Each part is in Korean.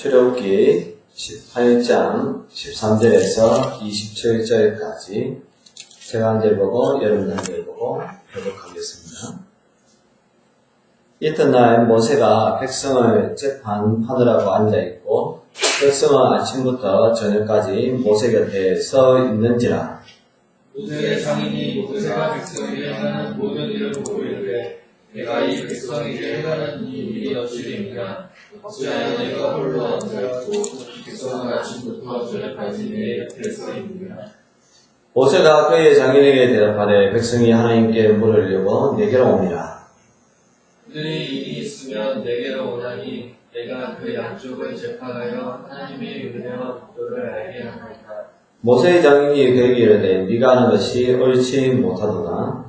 출애굽기 18장 13절에서 27절까지 제가 한 절 보고 여러분 한 절 보고 교독하겠습니다. 이튿날 모세가 백성을 재판하느라고 앉아있고 백성은 아침부터 저녁까지 모세 곁에 서 있는지라. 모세의 장인이 모세가 백성에게 행하는 모든 일을 보고 이르되 내가 이 백성에게 행하는 이 일이 어찌되니까 어찌하여 내가 홀로 앉아있고 백성은 아침부터 저녁까지 내 옆에 서 있느냐. 모세가 그의 장인에게 대답하되 백성이 하나님께 물으려고 내게로 오니라. 그들이 일이 있으면 내게로 오나니 내가 그 양쪽을 재판하여 하나님의 은혜와 법도를 알게 하나이다. 모세의 장인이 그에게 이르되 네가 하는 것이 옳지 못하도다.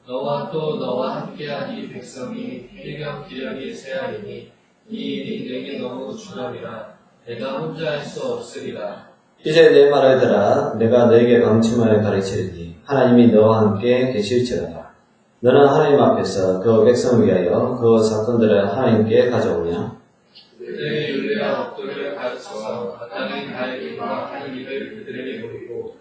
너와 또 너와 함께한 이 백성이 필경 기력이 쇠하리니 이 일이 내게 너무 중함이라 내가 혼자 할 수 없으리라. 이제 내 말을 들어 내가 너에게 감침을 가르치리니 하나님이 너와 함께 계실지어다. 너는 하나님 앞에서 그 백성을 위하여 그 사건들을 하나님께 가져오냐? 그들의 율례와 법도를 가르쳐서 마땅히 다하기와 하는 일을 그들에게 보이고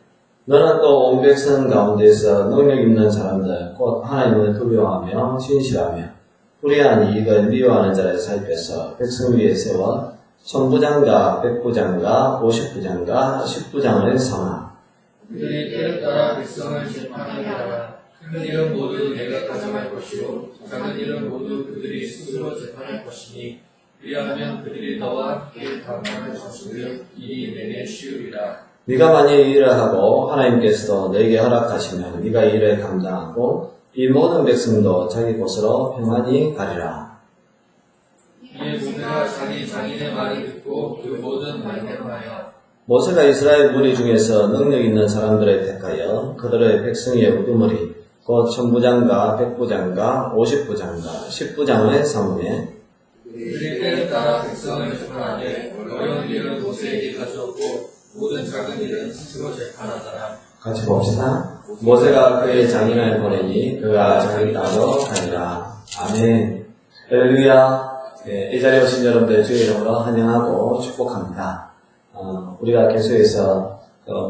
너는 또 온 백성 가운데서 능력 있는 사람들 곧 하나님을 두려워하며 신실하며 불의한 이익을 미워하는 자를 살펴서 백성 위에 세워 천부장과 백부장과 50부장과 10부장을 삼아. 그들이 때를 따라 백성을 재판하리라. 큰 일은 모두 내가 가져갈 것이요 작은 일은 모두 그들이 스스로 재판할 것이니 그리하면 그들이 너와 함께 담당을 져주려 일이 내게 쉬우리라. 네가 만일 이 일을 하고 하나님께서도 너에게 허락하시면 네가 이 일을 감당하고 이 모든 백성도 자기 곳으로 평안히 가리라. 이에 모세가 자기 장인의 말을 듣고 그 모든 말대로하여 모세가 이스라엘 무리 중에서 능력 있는 사람들을 택하여 그들의 백성의 우두머리 곧 천부장과 백부장과 50부장과 10부장을 삼으며 그들이 때를 따라 백성을 재판하되 어려운 일은 모세에게 가져오고 모든 작은 일은 스스로 재판하더라. 같이 봅시다. 모세가 그의 장인을 보내니 그가 자기 땅으로 가니라. 아멘. 할렐루야. 이 자리에 오신 여러분들 주의 이름으로 환영하고 축복합니다. 우리가 계속해서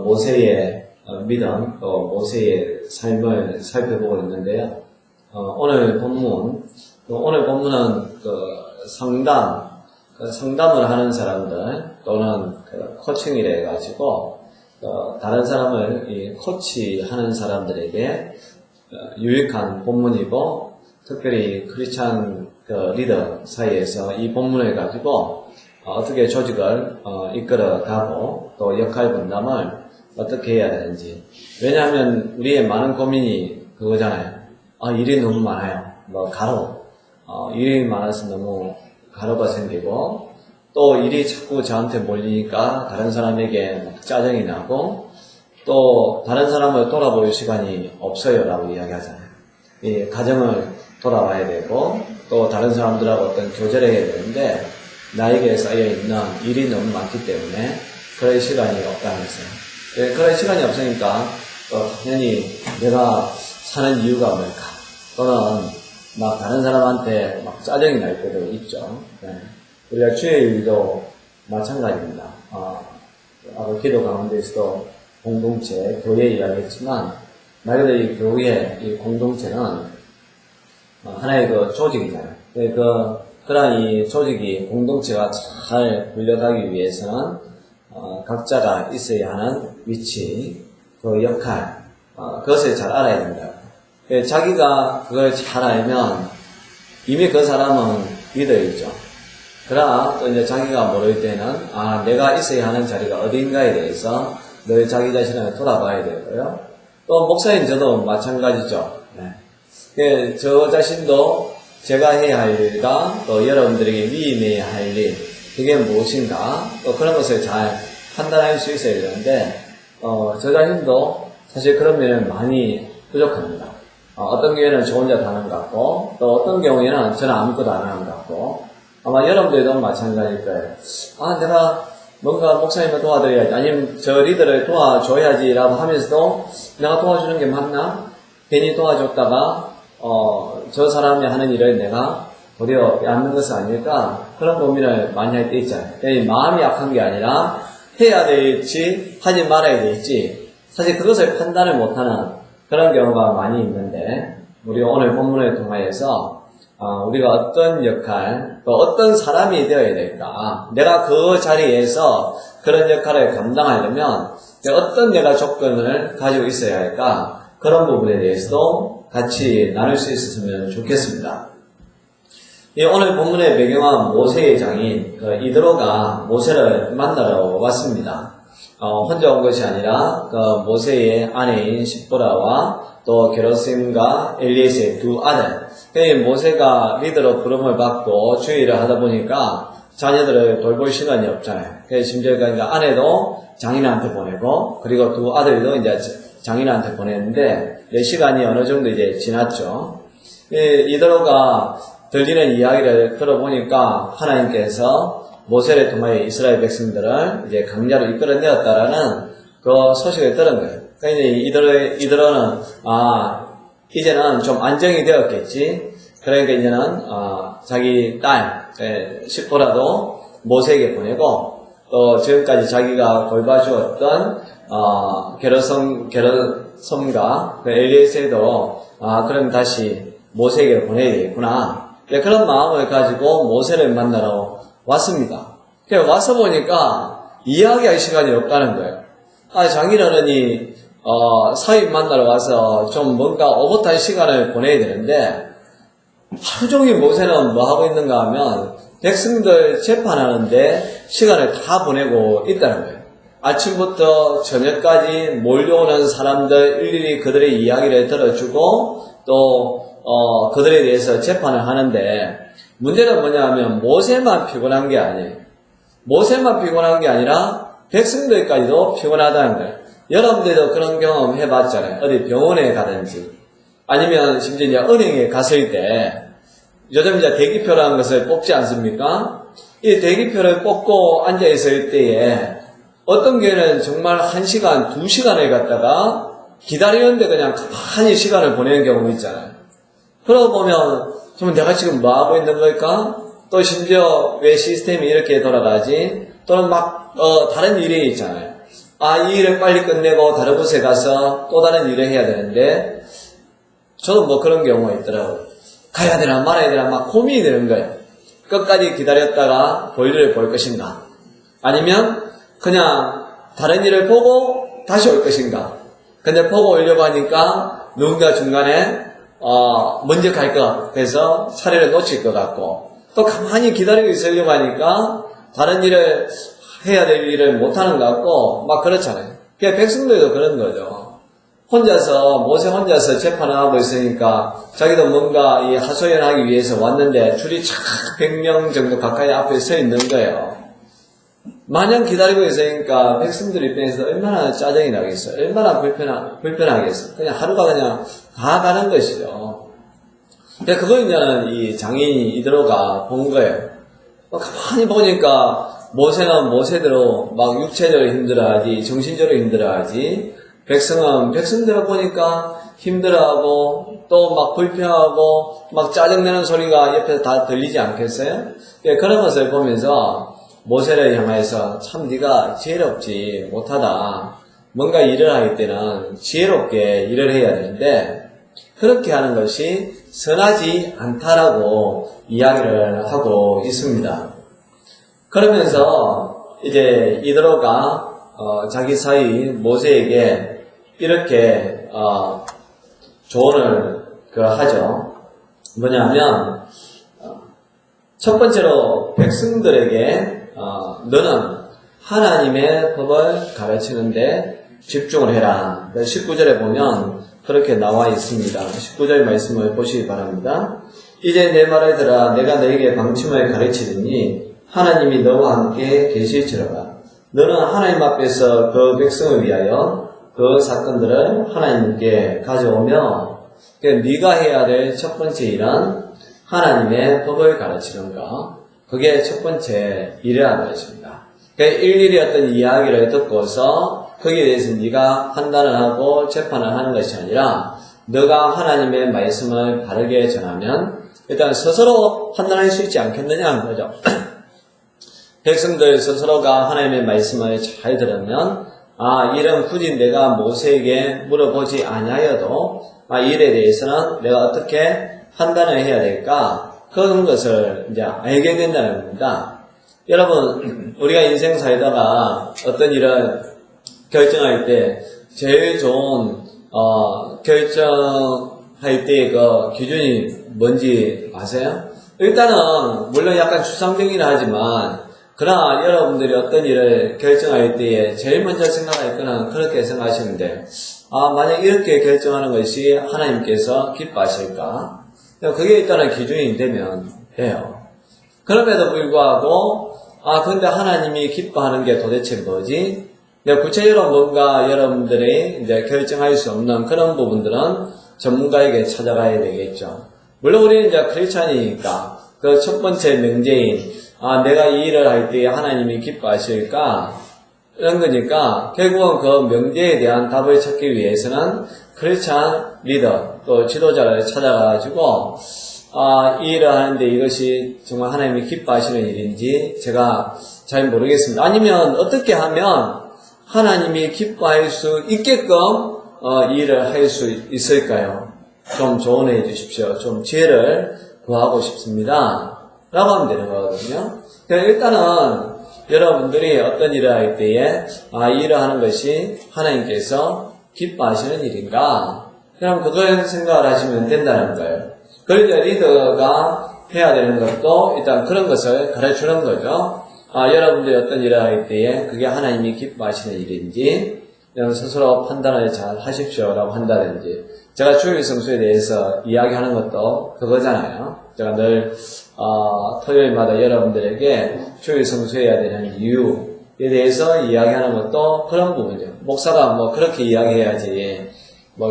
모세의 믿음, 모세의 삶을 살펴보고 있는데요. 오늘 본문은 상담을 하는 사람들 또는 코칭이라 해가지고 다른 사람을 코치하는 사람들에게 유익한 본문이고 특별히 크리스찬 리더 사이에서 이 본문을 가지고 어떻게 조직을 이끌어가고 또 역할 분담을 어떻게 해야 되는지. 왜냐하면 우리의 많은 고민이 그거잖아요. 일이 너무 많아요. 일이 많아서 너무 가로가 생기고 또 일이 자꾸 저한테 몰리니까 다른 사람에게 막 짜증이 나고 또 다른 사람을 돌아볼 시간이 없어요 라고 이야기하잖아요. 이 가정을 돌아봐야 되고 또 다른 사람들하고 어떤 교제를 해야 되는데 나에게 쌓여있는 일이 너무 많기 때문에 그럴 시간이 없다면서요. 그럴 시간이 없으니까 당연히 내가 사는 이유가 뭘까 또는 막 다른 사람한테 막 짜증이 날 때도 있죠. 우리가 주의 일도 마찬가지입니다. 기도 가운데서도 공동체, 교회 이야기했지만 말 그대로 이 교회, 이 공동체는 하나의 조직이잖아요. 그러한 이 조직이 공동체가 잘 굴려가기 위해서는 각자가 있어야 하는 위치, 그 역할, 그것을 잘 알아야 된다. 자기가 그걸 잘 알면 이미 그 사람은 리더이죠. 그러나 또 이제 자기가 모를 때는 내가 있어야 하는 자리가 어딘가에 대해서 늘 자기 자신을 돌아봐야 되고요. 또 목사님 저도 마찬가지죠. 저 자신도 제가 해야 할 일과 또 여러분들에게 위임해야 할 일, 그게 무엇인가 또 그런 것을 잘 판단할 수 있어야 되는데 저 자신도 사실 그런 면은 많이 부족합니다. 어떤 경우에는 저 혼자 다 하는 것 같고 또 어떤 경우에는 저는 아무것도 안 하는 것 같고 아마 여러분들도 마찬가지일 거예요. 내가 뭔가 목사님을 도와드려야지 아니면 저 리더를 도와줘야지 라고 하면서도 내가 도와주는 게 맞나? 괜히 도와줬다가 저 사람이 하는 일을 내가 도리어 빼앗는 것은 아닐까? 그런 고민을 많이 할 때 있잖아요. 마음이 약한 게 아니라 해야 될지 하지 말아야 될지 사실 그것을 판단을 못하는 그런 경우가 많이 있는데 우리 오늘 본문을 통하여서 우리가 어떤 역할, 또 어떤 사람이 되어야 될까? 내가 그 자리에서 그런 역할을 감당하려면 어떤 내가 조건을 가지고 있어야 할까? 그런 부분에 대해서도 같이 나눌 수 있었으면 좋겠습니다. 오늘 본문의 배경은 모세의 장인 이드로가 모세를 만나러 왔습니다. 혼자 온 것이 아니라 모세의 아내인 십보라와 또 게르솜과 엘리에셀의 두 아들. 모세가 리더로 부름을 받고 주의를 하다 보니까 자녀들을 돌볼 시간이 없잖아요. 심지어 그러니까 아내도 장인한테 보내고 그리고 두 아들도 이제 장인한테 보냈는데 시간이 어느 정도 이제 지났죠. 이드로가 들리는 이야기를 들어보니까 하나님께서 모세를 통하여 이스라엘 백성들을 이제 강자로 이끌어내었다라는 그 소식을 들은 거예요. 그러니까 이드로는 이제는 좀 안정이 되었겠지. 그러니까 이제는 자기 딸 십보라도 모세에게 보내고 또 지금까지 자기가 돌봐주었던 게르솜과 엘리에셀도 그럼 다시 모세에게 보내야 되겠구나. 그런 마음을 가지고 모세를 만나러 왔습니다. 와서 보니까 이야기할 시간이 없다는 거예요. 장인어른이 사위 만나러 와서 좀 뭔가 오붓한 시간을 보내야 되는데 하루 종일 모세는 뭐 하고 있는가 하면 백성들 재판하는데 시간을 다 보내고 있다는 거예요. 아침부터 저녁까지 몰려오는 사람들 일일이 그들의 이야기를 들어주고 또 그들에 대해서 재판을 하는데 문제는 뭐냐 하면 모세만 피곤한 게 아니에요. 모세만 피곤한 게 아니라 백성들까지도 피곤하다는 거예요. 여러분들도 그런 경험 해봤잖아요. 어디 병원에 가든지 아니면 심지어 이제 은행에 갔을 때 요즘 이제 대기표라는 것을 뽑지 않습니까? 이 대기표를 뽑고 앉아있을 때에 어떤 경우는 정말 1시간, 2시간을 갖다가 기다리는데 그냥 가만히 시간을 보내는 경우 있잖아요. 그러고 보면 좀 내가 지금 뭐 하고 있는 걸까? 또 심지어 왜 시스템이 이렇게 돌아가지? 또는 막 다른 일이 있잖아요. 이 일을 빨리 끝내고 다른 곳에 가서 또 다른 일을 해야 되는데 저도 뭐 그런 경우가 있더라고요. 가야 되나 말아야 되나 막 고민이 되는 거예요. 끝까지 기다렸다가 볼일을 볼 것인가? 아니면 그냥 다른 일을 보고 다시 올 것인가? 근데 보고 오려고 하니까 누군가 중간에 먼저 갈 것 같아서 차례를 놓칠 것 같고 또 가만히 기다리고 있으려고 하니까 다른 일을 해야 될 일을 못하는 것 같고 막 그렇잖아요. 그러니까 백성들도 그런 거죠. 모세 혼자서 재판을 하고 있으니까 자기도 뭔가 이 하소연하기 위해서 왔는데 줄이 쫙 100명 정도 가까이 앞에 서 있는 거예요. 마냥 기다리고 있으니까 백성들 입장에서 얼마나 짜증이 나겠어요. 얼마나 불편하겠어요. 그냥 하루가 그냥 다 가는 것이죠. 근데 그걸 이제는 이 장인이 이드로가 본 거예요. 가만히 보니까 모세는 모세대로 막 육체적으로 힘들어하지, 정신적으로 힘들어하지, 백성은 백성대로 보니까 힘들어하고, 또 막 불평하고, 막 짜증내는 소리가 옆에서 다 들리지 않겠어요? 그런 것을 보면서 모세를 향해서 참 네가 지혜롭지 못하다. 뭔가 일을 할 때는 지혜롭게 일을 해야 되는데, 그렇게 하는 것이 선하지 않다라고 이야기를 하고 있습니다. 그러면서 이제 이드로가 자기 사위 모세에게 이렇게 조언을 하죠. 뭐냐면 첫 번째로 백성들에게 너는 하나님의 법을 가르치는데 집중을 해라. 19절에 보면 그렇게 나와 있습니다. 19절 말씀을 보시기 바랍니다. 이제 내 말을 들어 내가 너에게 방침을 가르치더니 하나님이 너와 함께 계실지어다. 너는 하나님 앞에서 그 백성을 위하여 그 사건들을 하나님께 가져오며 네가 해야 될 첫 번째 일은 하나님의 법을 가르치는 것. 그게 첫 번째 일이라는 것입니다. 일일이 어떤 이야기를 듣고서 거기에 대해서 네가 판단을 하고 재판을 하는 것이 아니라 너가 하나님의 말씀을 바르게 전하면 일단 스스로 판단할 수 있지 않겠느냐는 거죠. 백성들 스스로가 하나님의 말씀을 잘 들으면 이런 굳이 내가 모세에게 물어보지 아니하여도 이 일에 대해서는 내가 어떻게 판단을 해야 될까? 그런 것을 이제 알게 된다는 겁니다. 여러분, 우리가 인생 살다가 어떤 일을 결정할 때 제일 좋은 결정할 때의 그 기준이 뭔지 아세요? 일단은 물론 약간 추상적이긴 하지만 그러나 여러분들이 어떤 일을 결정할 때에 제일 먼저 생각할 거는 그렇게 생각하시면 돼요. 만약 이렇게 결정하는 것이 하나님께서 기뻐하실까? 그게 일단은 기준이 되면 돼요. 그럼에도 불구하고 근데 하나님이 기뻐하는 게 도대체 뭐지? 구체적으로 뭔가 여러분들이 이제 결정할 수 없는 그런 부분들은 전문가에게 찾아가야 되겠죠. 물론 우리는 이제 크리스찬이니까 그 첫 번째 명제인 내가 이 일을 할 때 하나님이 기뻐하실까? 이런 거니까 결국은 그 명제에 대한 답을 찾기 위해서는 크리스찬 리더 또 지도자를 찾아가지고 이 일을 하는데 이것이 정말 하나님이 기뻐하시는 일인지 제가 잘 모르겠습니다. 아니면 어떻게 하면 하나님이 기뻐할 수 있게끔 이 일을 할 수 있을까요? 좀 조언해 주십시오. 좀 지혜를 구하고 싶습니다. 라고 하면 되는 거거든요. 일단은 여러분들이 어떤 일을 할 때에 이 일을 하는 것이 하나님께서 기뻐하시는 일인가? 그럼 그걸 생각을 하시면 된다는 거예요. 그러니까 리더가 해야 되는 것도 일단 그런 것을 가르치는 거죠. 여러분들이 어떤 일을 할 때에 그게 하나님이 기뻐하시는 일인지 스스로 판단을 잘 하십시오라고 한다든지, 제가 주일 성수에 대해서 이야기하는 것도 그거잖아요. 제가 늘 토요일마다 여러분들에게 주일 성수해야 되는 이유에 대해서 이야기하는 것도 그런 부분이에요. 목사가 그렇게 이야기해야지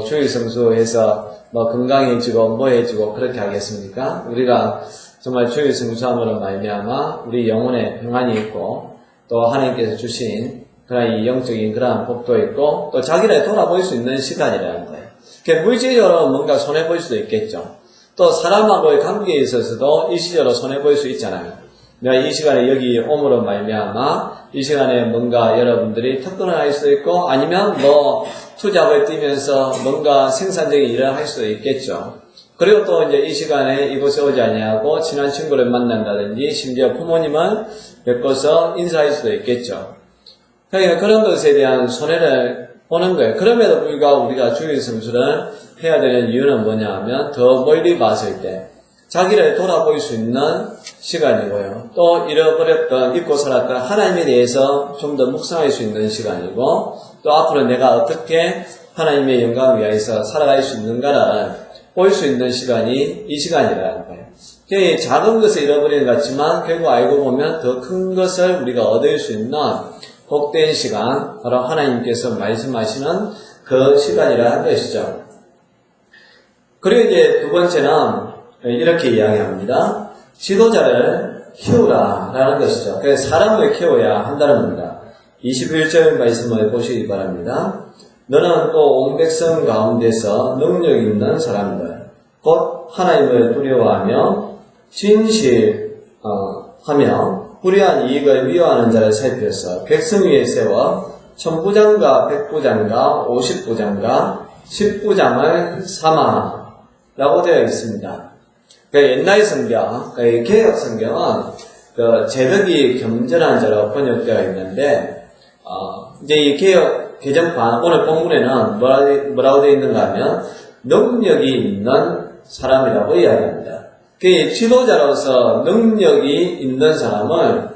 주일 성수해서 건강해지고 뭐해지고 그렇게 하겠습니까? 우리가 정말 주일 성수함으로 말미암아 우리 영혼에 평안이 있고 또 하나님께서 주신 그런 이 영적인 그러한 복도 있고 또 자기를 돌아볼 수 있는 시간이라는 거예요. 물질적으로 뭔가 손해볼 수도 있겠죠. 또 사람하고의 관계에 있어서도 일시적으로 손해볼 수 있잖아요. 내가 이 시간에 여기 옴으로 말미암아 이 시간에 뭔가 여러분들이 특권을 할 수도 있고 아니면 투잡을 뛰면서 뭔가 생산적인 일을 할 수도 있겠죠. 그리고 또 이제 이 시간에 이곳에 오지 아니하고 친한 친구를 만난다든지 심지어 부모님을 뵙고서 인사할 수도 있겠죠. 그러니까 그런 것에 대한 손해를 보는 거예요. 그럼에도 불구하고 우리가 주일 성수를 해야 되는 이유는 뭐냐 하면 더 멀리 봤을 때 자기를 돌아볼 수 있는 시간이고요. 또 잃어버렸던, 잊고 살았던 하나님에 대해서 좀 더 묵상할 수 있는 시간이고 또 앞으로 내가 어떻게 하나님의 영광을 위해서 살아갈 수 있는가를 볼 수 있는 시간이 이 시간이라는 거예요. 작은 것을 잃어버리는 것 같지만 결국 알고 보면 더 큰 것을 우리가 얻을 수 있는 복된 시간, 바로 하나님께서 말씀하시는 그 시간이라는 것이죠. 그리고 이제 두 번째는 이렇게 이야기합니다. 지도자를 키우라 라는 것이죠. 그래서 사람을 키워야 한다는 겁니다. 21절 말씀을 보시기 바랍니다. 너는 또 온 백성 가운데서 능력 있는 사람들, 곧 하나님을 두려워하며 진실하며 불의한 이익을 미워하는 자를 살펴서 백성 위에 세워 천부장과 백부장과 50부장과 10부장을 삼아 라고 되어 있습니다. 옛날 성경, 개혁 성경은 제덕이 겸전한 자로 번역되어 있는데 이제 이 개혁 개정판 오늘 본문에는 뭐라고 되어 있는가 하면 능력이 있는 사람이라고 이야기합니다. 그 지도자로서 능력이 있는 사람을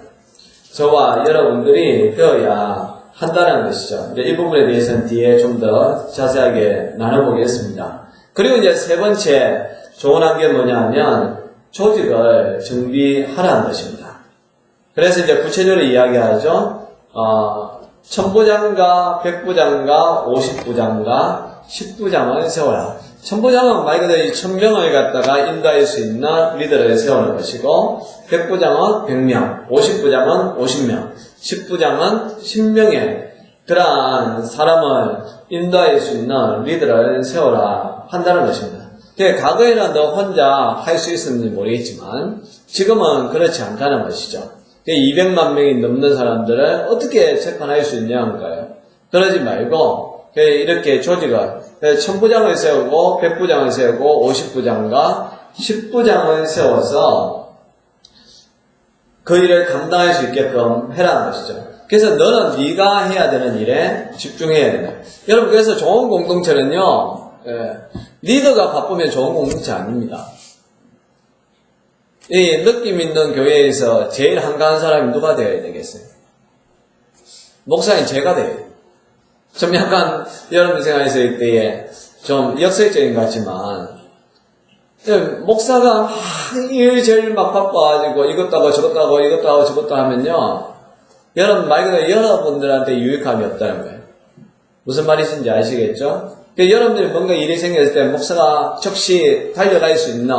저와 여러분들이 배워야 한다는 것이죠. 이제 이 부분에 대해서는 뒤에 좀 더 자세하게 나눠보겠습니다. 그리고 이제 세 번째 조언한 게 뭐냐 하면 조직을 정비하라는 것입니다. 그래서 이제 구체적으로 이야기하죠. 천부장과 백부장과 50부장과 10부장을 세워라. 천부장은 말 그대로 1000명을 갖다가 인도할 수 있는 리더를 세우는 것이고, 백부장은 100명, 50부장은 50명, 10부장은 10명의 그러한 사람을 인도할 수 있는 리더를 세우라 한다는 것입니다. 과거에는 너 혼자 할 수 있었는지 모르겠지만 지금은 그렇지 않다는 것이죠. 200만 명이 넘는 사람들을 어떻게 재판할 수 있냐는 거예요. 그러지 말고 이렇게 조직을 1000부장을 세우고 100부장을 세우고 50부장과 10부장을 세워서 그 일을 감당할 수 있게끔 해라는 것이죠. 그래서 너는 네가 해야 되는 일에 집중해야 된다. 여러분, 그래서 좋은 공동체는요, 리더가 바쁘면 좋은 공동체 아닙니다. 이 느낌 있는 교회에서 제일 한가한 사람이 누가 되어야 되겠어요? 목사님 제가 돼요. 좀 약간 여러분 생각했을 때에 좀 역설적인 것 같지만, 목사가 일 제일 막 바빠가지고 이것도 하고 저것도 하고 이것도 하고 저것도 하면요, 여러분 말 그대로 여러분들한테 유익함이 없다는 거예요. 무슨 말이신지 아시겠죠? 여러분들이 뭔가 일이 생겼을 때 목사가 즉시 달려갈 수 있는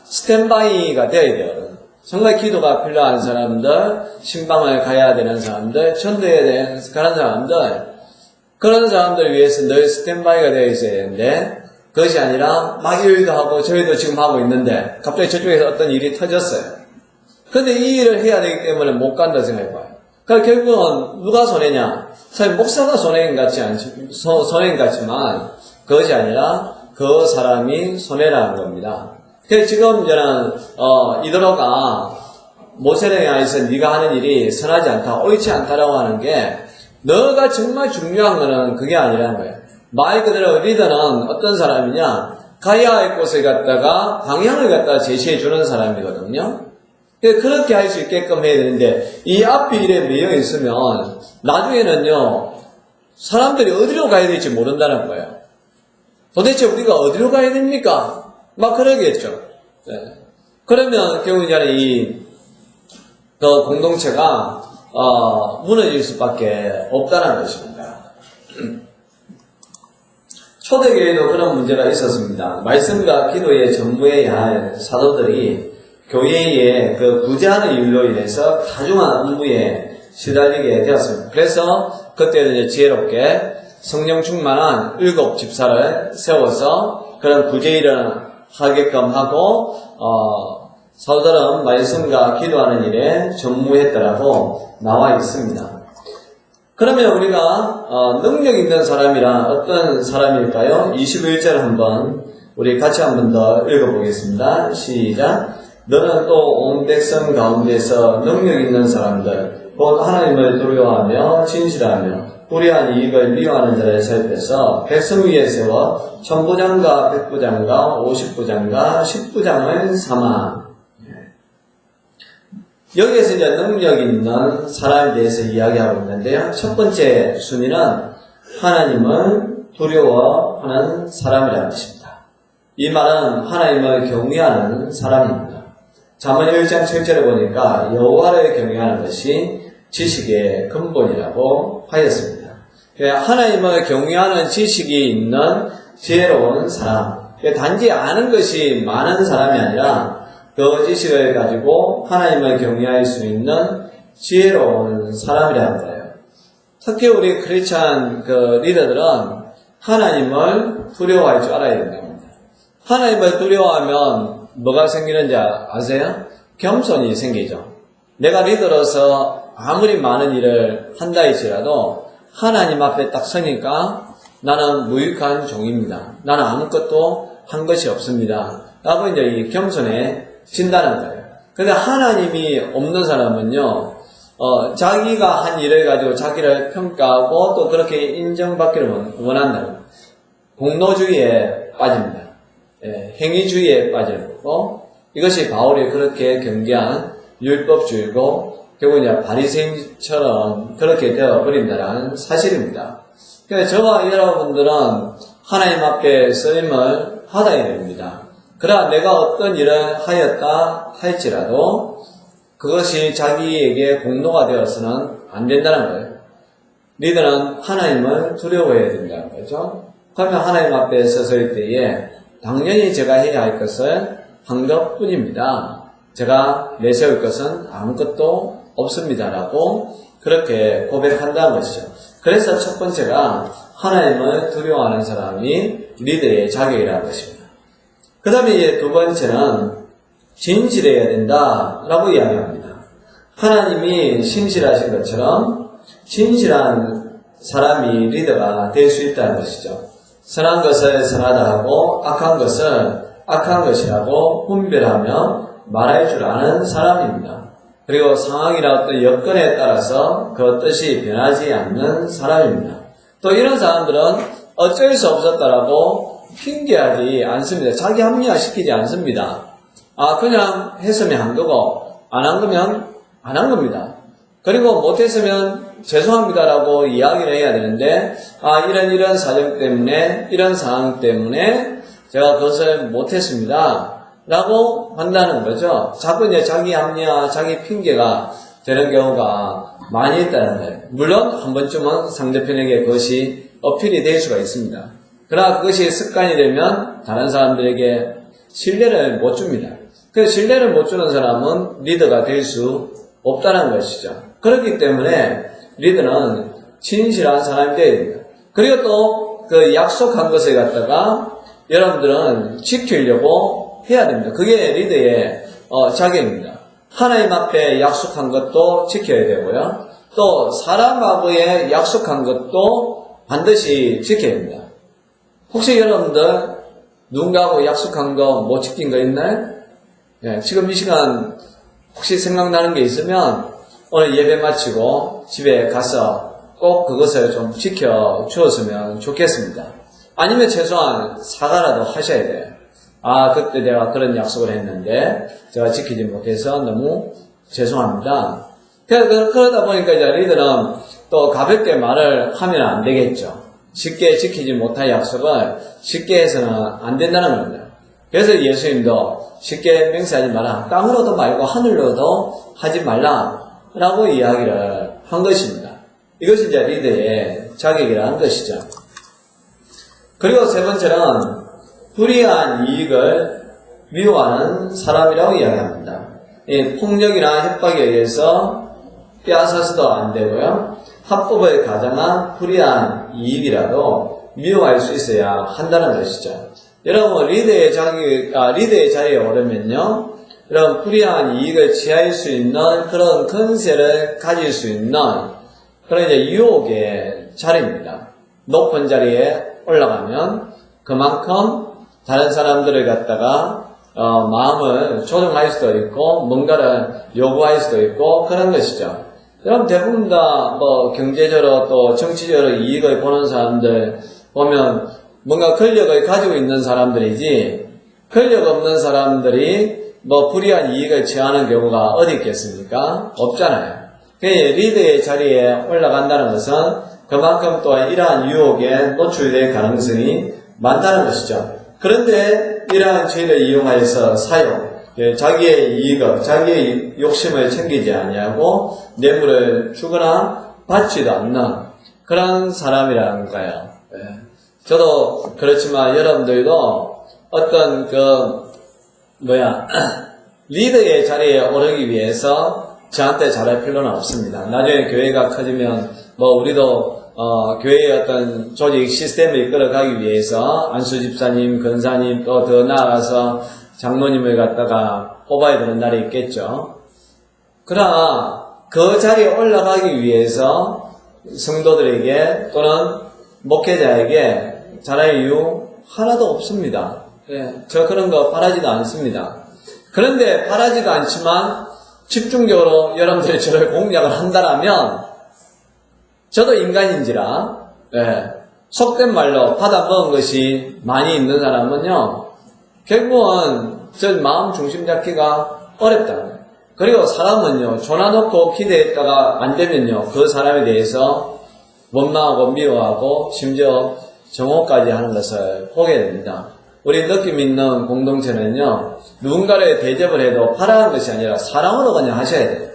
스탠바이가 되어야 돼요. 정말 기도가 필요한 사람들, 신방을 가야 되는 사람들, 전도해야 되는 그런 사람들, 그런 사람들 위해서 늘 스탠바이가 되어 있어야 되는데, 그것이 아니라 막 일도 하고 저희도 지금 하고 있는데 갑자기 저쪽에서 어떤 일이 터졌어요. 그런데 이 일을 해야 되기 때문에 못 간다 생각해봐요. 그러니까 결국은 누가 손해냐? 사실 목사가 손해인 같지만 그것이 아니라 그 사람이 손해라는 겁니다. 그래서 지금 저는 이도로가 모세에게 안에서 네가 하는 일이 선하지 않다, 옳지 않다라고 하는 게 너가 정말 중요한 거는 그게 아니라는 거예요. 말 그대로 리더는 어떤 사람이냐? 가야 할 곳을 갖다가 방향을 갖다가 제시해 주는 사람이거든요. 그렇게 할 수 있게끔 해야 되는데 이 앞에 일에 매여 있으면 나중에는요 사람들이 어디로 가야 될지 모른다는 거예요. 도대체 우리가 어디로 가야 됩니까? 막 그러겠죠. 네. 그러면 결국 이제 그 공동체가 무너질 수밖에 없다는 것입니다. 초대교회도 그런 문제가 있었습니다. 말씀과 기도에 전부해야 할 사도들이 교회의 그 부재하는 일로 인해서 다중한 업무에 시달리게 되었습니다. 그래서 그때는 이제 지혜롭게 성령 충만한 7 집사를 세워서 그런 구제 일을 하게끔 하고 사도들은 말씀과 기도하는 일에 전무했더라고 나와 있습니다. 그러면 우리가 능력 있는 사람이란 어떤 사람일까요? 21절 한번 우리 같이 한번 더 읽어보겠습니다. 시작. 너는 또 온 백성 가운데서 능력 있는 사람들 곧 하나님을 두려워하며 진실하며 불의한 이익을 미워하는 자를 살펴서 백성 위에 세워 1000부장과 100부장과 50부장과 10부장을 삼아. 여기에서 이제 능력 있는 사람에 대해서 이야기하고 있는데요. 첫 번째 순위는 하나님을 두려워하는 사람이라는 것입니다. 이 말은 하나님을 경외하는 사람입니다. 잠언 1장 7절에 보니까 여호와를 경외하는 것이 지식의 근본이라고 하였습니다. 하나님을 경외하는 지식이 있는 지혜로운 사람, 단지 아는 것이 많은 사람이 아니라 그 지식을 가지고 하나님을 경외할 수 있는 지혜로운 사람이라는 거예요. 특히 우리 크리스찬 리더들은 하나님을 두려워할 줄 알아야 된답니다. 하나님을 두려워하면 뭐가 생기는지 아세요? 겸손이 생기죠. 내가 리더로서 아무리 많은 일을 한다 할지라도 하나님 앞에 딱 서니까 나는 무익한 종입니다. 나는 아무것도 한 것이 없습니다. 라고 이제 이 겸손해진다는 거예요. 그런데 하나님이 없는 사람은요, 자기가 한 일을 가지고 자기를 평가하고 또 그렇게 인정받기를 원한다는 거예요. 공로주의에 빠집니다. 행위주의에 빠지는 거고, 이것이 바울이 그렇게 경계한 율법주의고, 결국 이제 바리새인처럼 그렇게 되어버린다는 사실입니다. 그래서 저와 여러분들은 하나님 앞에 쓰임을 받아야 됩니다. 그러나 내가 어떤 일을 하였다 할지라도 그것이 자기에게 공로가 되어서는 안 된다는 거예요. 리더는 하나님을 두려워해야 된다는 거죠. 그러면 하나님 앞에 서설 때에 당연히 제가 해야 할 것을 한 것뿐입니다. 제가 내세울 것은 아무것도 없습니다라고 그렇게 고백한다는 것이죠. 그래서 첫 번째가 하나님을 두려워하는 사람이 리더의 자격이라는 것입니다. 그 다음에 이제 두 번째는 진실해야 된다라고 이야기합니다. 하나님이 신실하신 것처럼 진실한 사람이 리더가 될 수 있다는 것이죠. 선한 것을 선하다 하고 악한 것을 악한 것이라고 분별하며 말할 줄 아는 사람입니다. 그리고 상황이나 어떤 여건에 따라서 그 뜻이 변하지 않는 사람입니다. 또 이런 사람들은 어쩔 수 없었다라고 핑계하지 않습니다. 자기 합리화시키지 않습니다. 그냥 했으면 한 거고 안 한 거면 안 한 겁니다. 그리고 못했으면 죄송합니다라고 이야기를 해야 되는데 이런 사정 때문에 이런 상황 때문에 제가 그것을 못했습니다 라고 한다는 거죠. 자꾸 이제 자기 합리화, 자기 핑계가 되는 경우가 많이 있다는 거예요. 물론 한 번쯤은 상대편에게 그것이 어필이 될 수가 있습니다. 그러나 그것이 습관이 되면 다른 사람들에게 신뢰를 못 줍니다. 그 신뢰를 못 주는 사람은 리더가 될 수 없다는 것이죠. 그렇기 때문에 리더는 진실한 사람이 되어야 됩니다. 그리고 또 그 약속한 것을 갖다가 여러분들은 지키려고 해야 됩니다. 그게 리더의 자격입니다. 하나님 앞에 약속한 것도 지켜야 되고요. 또 사람하고의 약속한 것도 반드시 지켜야 됩니다. 혹시 여러분들 누군가하고 약속한 거 못 지킨 거 있나요? 지금 이 시간 혹시 생각나는 게 있으면 오늘 예배 마치고 집에 가서 꼭 그것을 좀 지켜 주었으면 좋겠습니다. 아니면 최소한 사과라도 하셔야 돼요. 그때 내가 그런 약속을 했는데 제가 지키지 못해서 너무 죄송합니다. 그러다 보니까 이제 리더는 또 가볍게 말을 하면 안 되겠죠. 쉽게 지키지 못할 약속을 쉽게 해서는 안 된다는 겁니다. 그래서 예수님도 쉽게 맹세하지 마라. 땅으로도 말고 하늘로도 하지 말라라고 이야기를 한 것입니다. 이것이 이제 리더의 자격이라는 것이죠. 그리고 세 번째는 불이한 이익을 미워하는 사람이라고 이야기합니다. 폭력이나 협박에 의해서 빼앗아서도 안 되고요. 합법을 가장한 불이한 이익이라도 미워할 수 있어야 한다는 것이죠. 여러분 리더의 자리에 오르면요, 여러분 불이한 이익을 취할 수 있는 그런 근세를 가질 수 있는 그런 이제 유혹의 자리입니다. 높은 자리에 올라가면 그만큼 다른 사람들을 갖다가 마음을 조종할 수도 있고 뭔가를 요구할 수도 있고 그런 것이죠. 여러분 대부분 다 경제적으로 또 정치적으로 이익을 보는 사람들 보면 뭔가 권력을 가지고 있는 사람들이지 권력 없는 사람들이 불이한 이익을 취하는 경우가 어디 있겠습니까? 없잖아요. 리더의 자리에 올라간다는 것은 그만큼 또한 이러한 유혹에 노출될 가능성이 많다는 것이죠. 그런데 이러한 죄를 이용하여서 자기의 이익을, 자기의 욕심을 챙기지 아니하고 뇌물을 주거나 받지도 않는 그런 사람이라는 거예요. 저도 그렇지만 여러분들도 어떤 리더의 자리에 오르기 위해서 저한테 잘할 필요는 없습니다. 나중에 교회가 커지면 우리도 교회의 어떤 조직 시스템을 이끌어가기 위해서 안수 집사님, 권사님 또 더 나아가서 장로님을 갖다가 뽑아야 되는 날이 있겠죠. 그러나 그 자리에 올라가기 위해서 성도들에게 또는 목회자에게 잘할 이유 하나도 없습니다. 저 그런 거 바라지도 않습니다. 그런데 바라지도 않지만 집중적으로 여러분들이 저를 공략을 한다라면 저도 인간인지라 속된 말로 받아먹은 것이 많이 있는 사람은요 결국은 저 마음 중심 잡기가 어렵다는 거예요. 그리고 사람은요 줘놔놓고 기대했다가 안 되면요 그 사람에 대해서 원망하고 미워하고 심지어 정오까지 하는 것을 보게 됩니다. 우리 느낌 있는 공동체는요 누군가를 대접을 해도 바라는 것이 아니라 사랑으로 그냥 하셔야 돼요.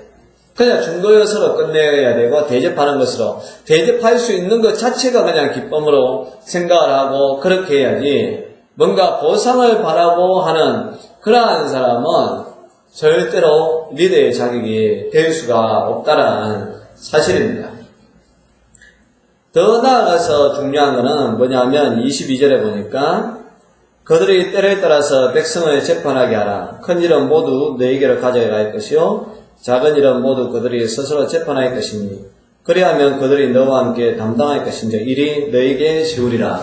그냥 중도여서로 끝내야 되고 대접하는 것으로 대접할 수 있는 것 자체가 그냥 기쁨으로 생각을 하고 그렇게 해야지 뭔가 보상을 바라고 하는 그러한 사람은 절대로 리더의 자격이 될 수가 없다라는 사실입니다. 더 나아가서 중요한 것은 뭐냐면 22절에 보니까 그들이 때를 따라서 백성을 재판하게 하라. 큰 일은 모두 너희에게로 가져갈 것이요 작은 일은 모두 그들이 스스로 재판할 것이니 그리하면 그들이 너와 함께 담당할 것인지 일이 너희에게 쉬우리라.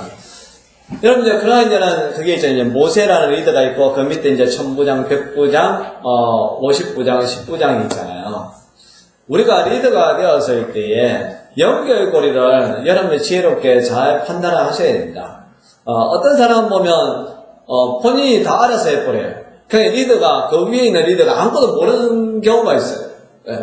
여러분 이제 그러한 이제는 그게 이제 모세라는 리더가 있고 그 밑에 이제 천부장, 백부장, 50부장, 10부장이 있잖아요. 우리가 리더가 되었을 때에 연결고리를 여러분이 지혜롭게 잘 판단을 하셔야 됩니다. 어떤 사람 보면 본인이 다 알아서 해버려요. 그냥 리더가 그 위에 있는 리더가 아무것도 모르는 경우가 있어요. 예.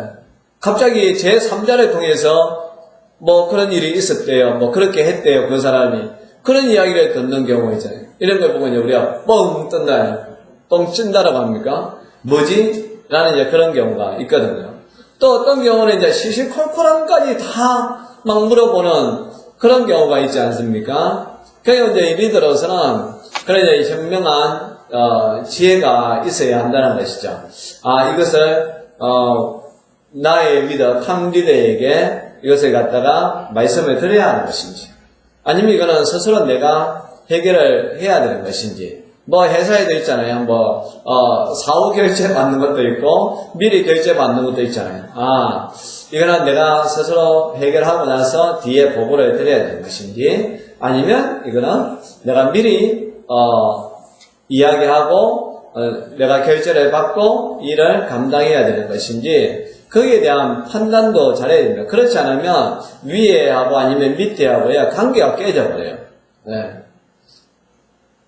갑자기 제3자를 통해서 뭐 그런 일이 있었대요. 뭐 그렇게 했대요. 그 사람이. 그런 이야기를 듣는 경우가 있잖아요. 이런 걸 보면 우리가 뻥 뜬다, 뻥 찐다라고 합니까? 뭐지? 라는 이제 그런 경우가 있거든요. 또 어떤 경우는 이제 시시콜콜한까지 다 막 물어보는 그런 경우가 있지 않습니까? 그래서 이제 이 리더로서는 그런 이제 현명한 지혜가 있어야 한다는 것이죠. 이것을 나의 리더, 탑 리더에게 이것을 갖다가 말씀을 드려야 하는 것인지, 아니면 이거는 스스로 내가 해결을 해야 되는 것인지. 뭐 회사에도 있잖아요. 사후 결제 받는 것도 있고 미리 결제 받는 것도 있잖아요. 이거는 내가 스스로 해결하고 나서 뒤에 보고를 드려야 되는 것인지, 아니면 이거는 내가 미리 이야기하고 내가 결제를 받고 일을 감당해야 되는 것인지, 거기에 대한 판단도 잘해야 됩니다. 그렇지 않으면 위에하고 아니면 밑에하고의 관계가 깨져버려요. 네.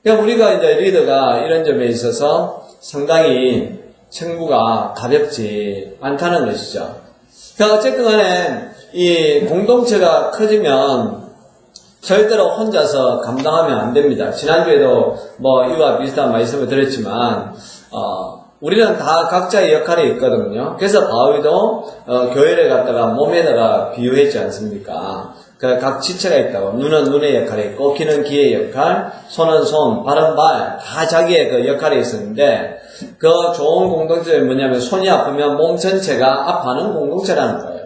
그러니까 우리가 이제 리더가 이런 점에 있어서 상당히 책무가 가볍지 않다는 것이죠. 그러니까 어쨌든 간에 이 공동체가 커지면 절대로 혼자서 감당하면 안 됩니다. 지난주에도 이와 비슷한 말씀을 드렸지만, 우리는 다 각자의 역할이 있거든요. 그래서 바울도 교회를 갖다가 몸에다가 비유했지 않습니까? 각 지체가 있다고. 눈은 눈의 역할이 있고, 귀는 귀의 역할, 손은 손, 발은 발, 다 자기의 그 역할이 있었는데, 그 좋은 공동체는 뭐냐면, 손이 아프면 몸 전체가 아파하는 공동체라는 거예요.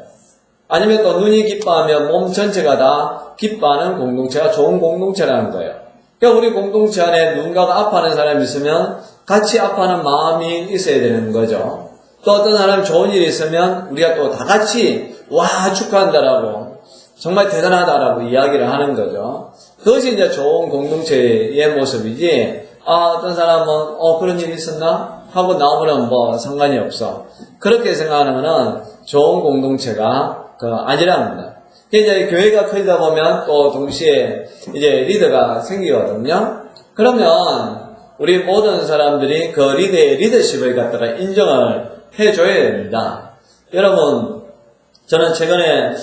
아니면 또 눈이 기뻐하면 몸 전체가 다 기뻐하는 공동체가 좋은 공동체라는 거예요. 그러니까 우리 공동체 안에 누군가가 아파하는 사람이 있으면 같이 아파하는 마음이 있어야 되는 거죠. 또 어떤 사람이 좋은 일이 있으면 우리가 또 다 같이 축하한다라고, 정말 대단하다라고 이야기를 하는 거죠. 그것이 이제 좋은 공동체의 모습이지, 어떤 사람은 그런 일이 있었나? 하고 나오면 상관이 없어. 그렇게 생각하는 것은 좋은 공동체가 아니라는 겁니다. 이제 교회가 크다 보면 또 동시에 이제 리더가 생기거든요. 그러면 우리 모든 사람들이 그 리더의 리더십을 갖다가 인정을 해줘야 됩니다. 여러분, 저는 최근에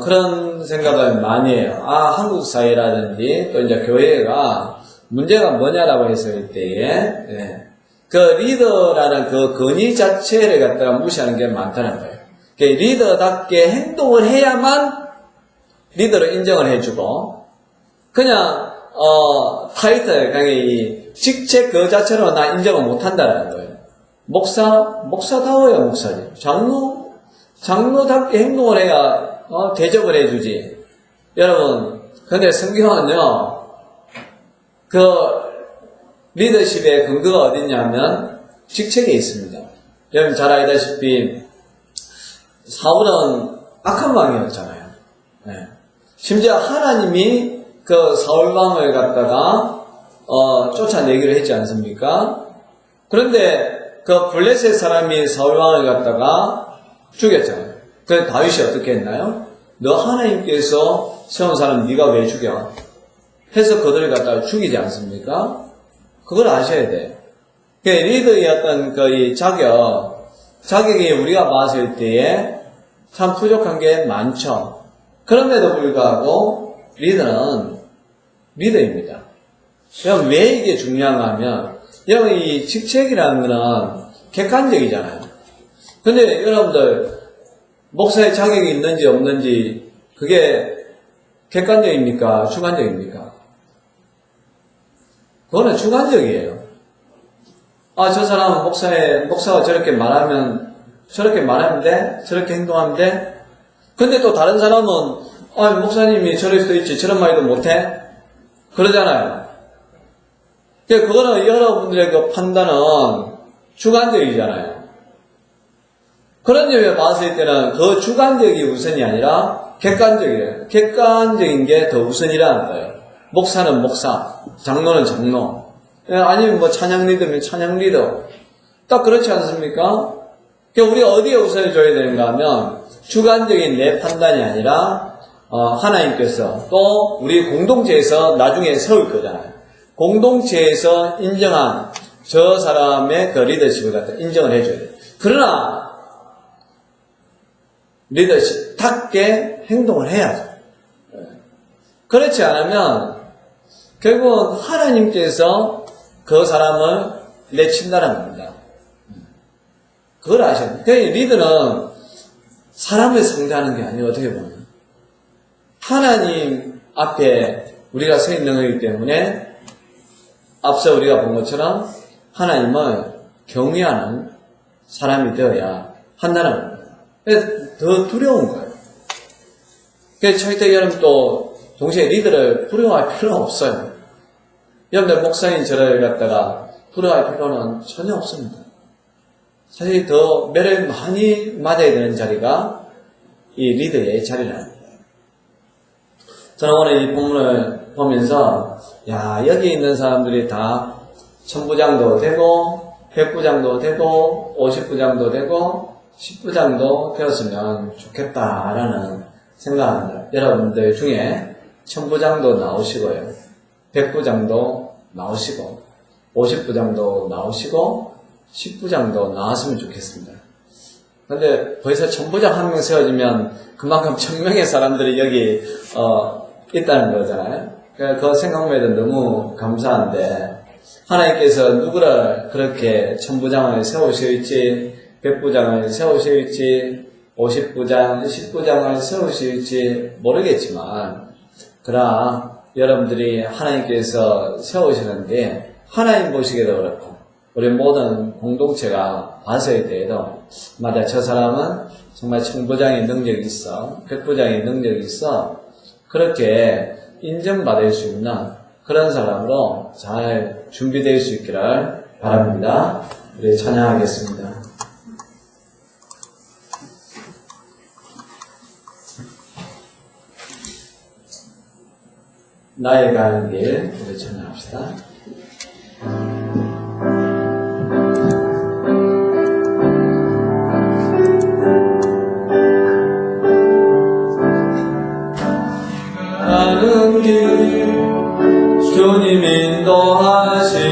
그런 생각을 많이 해요. 한국 사회라든지 또 이제 교회가 문제가 뭐냐라고 했을 때에, 그 리더라는 그 권위 자체를 갖다가 무시하는 게 많다는 거예요. 리더답게 행동을 해야만 리더를 인정을 해주고, 그냥 타이틀, 그냥 이 직책 그 자체로 나 인정을 못한다는 거예요. 목사다워야 목사지. 장로답게 행동을 해야 대접을 해주지. 여러분, 근데 성경은요, 그 리더십의 근거가 어딨냐면 직책에 있습니다. 여러분 잘 알다시피 사울은 악한 왕이었잖아요. 네. 심지어 하나님이 그 사울왕을 갖다가 쫓아내기로 했지 않습니까? 그런데 그 블레셋 사람이 사울왕을 갖다가 죽였잖아요. 그래서 다윗이 어떻게 했나요? 너 하나님께서 세운 사람 네가 왜 죽여? 해서 그들을 갖다가 죽이지 않습니까? 그걸 아셔야 돼요. 리더의 어떤 그 자격이 우리가 봤을 때에 참 부족한 게 많죠. 그럼에도 불구하고 리더는 리더입니다. 그럼 왜 이게 중요한가 하면, 여러분 이 직책이라는 거는 객관적이잖아요. 근데 여러분들 목사의 자격이 있는지 없는지 그게 객관적입니까? 주관적입니까? 그거는 주관적이에요. 저 사람은 목사가 저렇게 말하면 돼? 저렇게 행동하면 돼? 근데 또 다른 사람은, 목사님이 저럴 수도 있지, 저런 말도 못해? 그러잖아요. 그거는 여러분들의 그 판단은 주관적이잖아요. 그런 점에 봤을 때는 그 주관적이 우선이 아니라 객관적이에요. 객관적인 게 더 우선이라는 거예요. 목사는 목사, 장로는 장로, 아니면 뭐 찬양 리더면 찬양 리더. 딱 그렇지 않습니까? 우리가 어디에 우선을 줘야 되는가 하면 주관적인 내 판단이 아니라 하나님께서 또 우리 공동체에서 나중에 세울 거잖아요. 공동체에서 인정한 저 사람의 그 리더십을 갖다 인정을 해줘야 돼요. 그러나 리더십답게 행동을 해야죠. 그렇지 않으면 결국은 하나님께서 그 사람을 내친다는 겁니다. 그걸 아셔야 돼요. 리더는 사람을 상대하는 게 아니에요. 어떻게 보면 하나님 앞에 우리가 서 있는 거기 때문에 앞서 우리가 본 것처럼 하나님을 경외하는 사람이 되어야 한다는 겁니다. 그래서 더 두려운 거예요. 그래서 저희 여러분도 동시에 리더를 부러워할 필요는 없어요. 여러분들 목사님 저를 갖다가 부러워할 필요는 전혀 없습니다. 사실 더 매를 많이 맞아야 되는 자리가 이 리더의 자리라는 거예요. 저는 오늘 이 본문을 보면서 여기 있는 사람들이 다 천부장도 되고 100부장도 되고 50부장도 되고 10부장도 되었으면 좋겠다라는 생각합니다. 여러분들 중에 천부장도 나오시고요, 100부장도 나오시고 50부장도 나오시고 10부장도 나왔으면 좋겠습니다. 근데 벌써 천부장 한 명 세워지면 그만큼 1000명의 사람들이 여기 있다는 거잖아요. 그 생각만 해도 너무 감사한데 하나님께서 누구를 그렇게 천부장을 세우실지 100부장을 세우실지 50부장, 10부장을 세우실지 모르겠지만 그러나 여러분들이 하나님께서 세우시는데 하나님 보시기에도 그렇고 우리 모든 공동체가 봤을 때에도 맞아, 저 사람은 정말 천부장의 능력이 있어, 100부장의 능력이 있어, 그렇게 인정받을 수 있는 그런 사람으로 잘 준비되어 수 있기를 바랍니다. 우리 찬양하겠습니다. 나의 가는 길, 우리 찬양합시다. 가는 길 주님 인도하시네.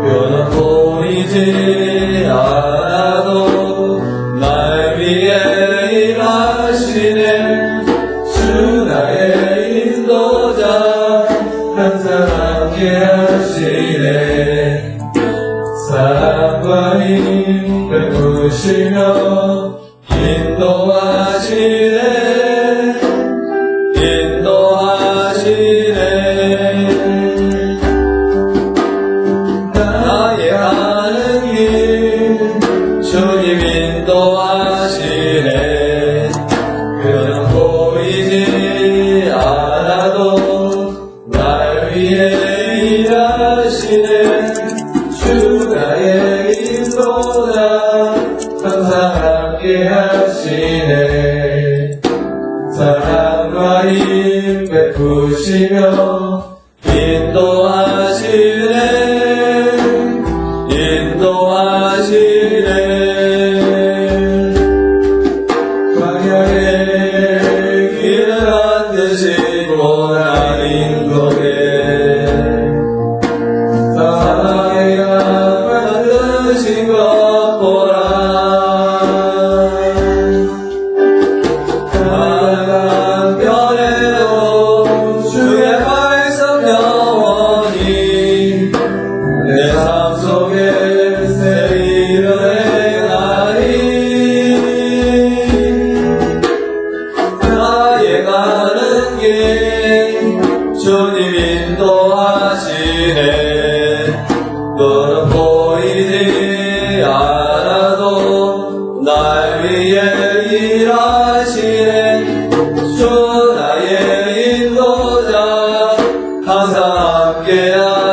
표는 보이지 않아도 날 위해 일하시네. 주 나의 인도자 항상 함께 하시네. 사랑과 힘을 부시며 인도하시네. 나의 가는 길 주님 인도하시네. 그는 보이지 않아도 날 위해 일하시네. 주 나의 인도자 항상 함께 하시네. 사랑과 힘 베푸시며 인도하시네. 인도하시네. 광야의 길을 만드시고 날 인도해. 사랑의 강 만드신 것 보라. 주님 인도하시네. 너는 보이지 않아도 날 위해 일하시네. 주 나의 인도자 항상 함께하시네.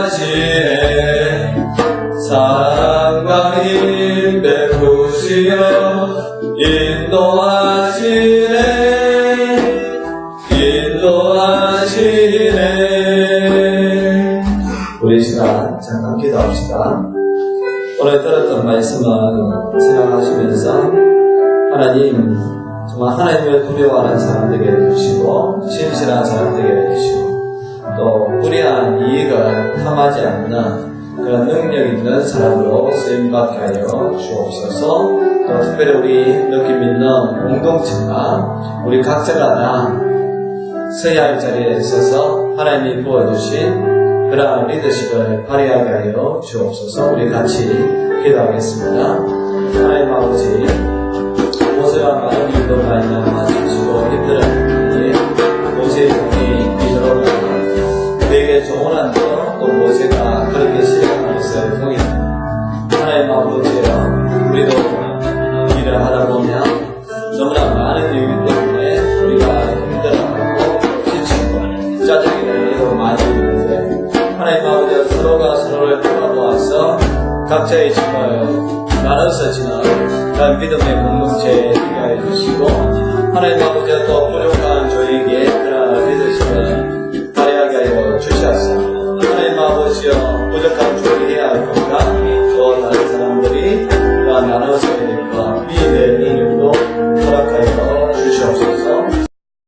인도하시네. 우리 시간 잠깐 기도합시다. 오늘 들었던 말씀은 생각하시면서 하나님 정말 하나님을 두려워하는 사람 되게 해주시고 신실한 사람 되게 해주시고 또 불의한 이익을 탐하지 않는 그런 능력 있는 사람으로 쓰임받게 하여 주옵소서. 또 특별히 우리 느낌 있는 공동체가 우리 각자가 다 서야 할 자리에 있어서 하나님이 부어주신 그러한 리더십을 발휘하게 하여 주옵소서. 우리 같이 기도하겠습니다. 하나님 아버지, 모세와 많은 일도 말미암아 잠시고 힘들었는데 모세의 종이 비도록 그에게 조언한 것 또 모세가 그렇게 실행한 것을 통해 하나님 아버지여 우리도 일을 하다 보면 너무나 많은 이유 때문에 우리가 힘들어하고 지치고 짜증이 날 일도 많이 있는데 하나님 아버지여 서로가 서로를 돌아보아서 각자의 짐을 나눠서 지는 그런 믿음의 공동체에 되게 해주시고 하나님 아버지여 또 부족한 저에게